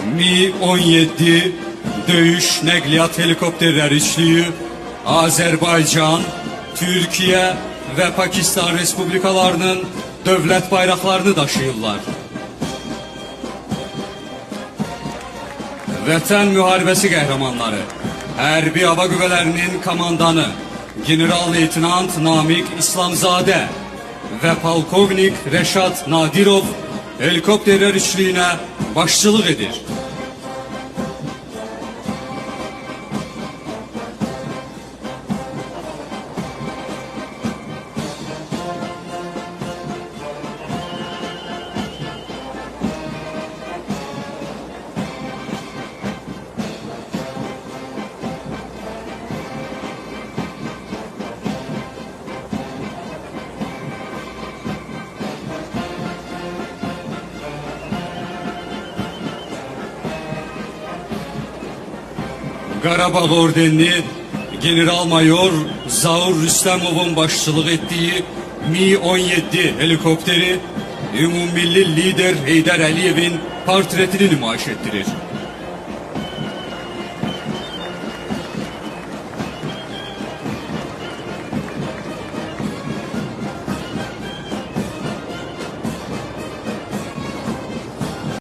Mi-17 döyüş nəqliyyat helikopterləri üçlüyü Azərbaycan, Türkiyə və Pakistan Respublikalarının dövlət bayraqlarını daşıyırlar. Vətən müharibəsi qəhrəmanları, Hərbi Hava Qüvvələrinin komandanı General-Leytenant Namiq İslamzadə və Polkovnik Rəşad Nadirov helikopterlər üçlüyünə başçılıq edir. Qarabağ ordenini General-Mayor Zaur Rüstəmovun başçılıq etdiyi Mi-17 helikopteri Ümummilli lider Heydər Əliyevin portretini nümayiş etdirir.